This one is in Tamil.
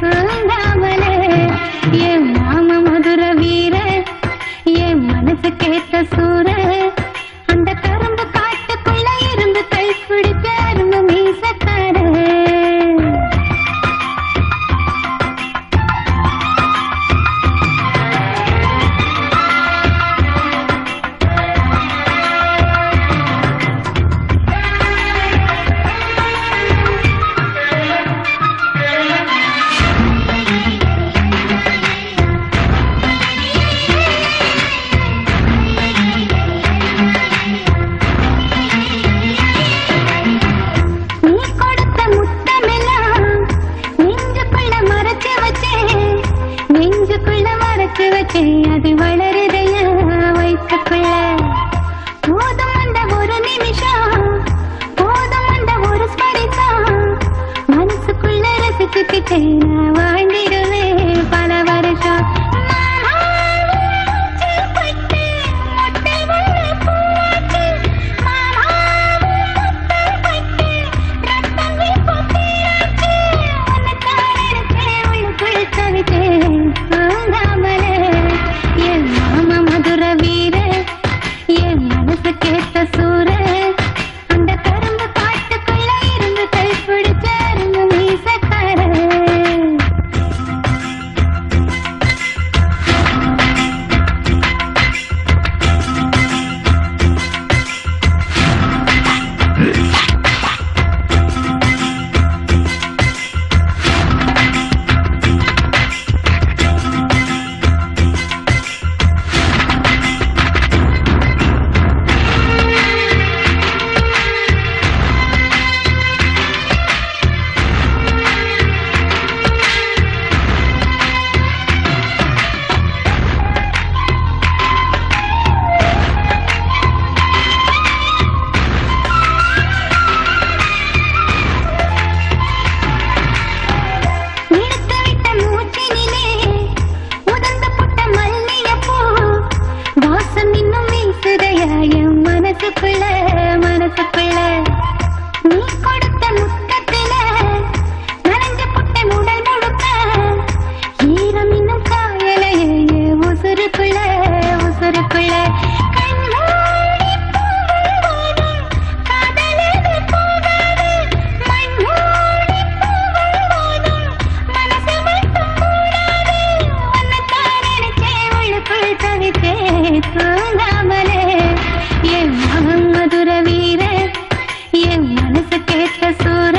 தூங்காமலே என் மாம மதுர வீர என் மனசு கேட்ட சூர அந்த கரும்பு காட்டுக்குள்ள இருந்து கை பிடிக்க அரும்பு மீசக்கார அது வளருதைய வயிற்றுக்குள்ள போதும் அந்த ஒரு நிமிஷம் போதும் அந்த ஒரு ஸ்பரிசம் மனசுக்குள்ள ரசிச்சுக்கிட்டே நான் வாழ்ந்திடுவேன் பல வருஷம் மனசுக்குள்ள நீ கொடுத்த முத்தத்தில நனைஞ்ச புட்டை உடல் முழுக்க ஈரம் இன்னும் காயலையே உசுருக்குள்ள தூங்காமலே என் மதுர வீர என் மனசு கேட்ட சூர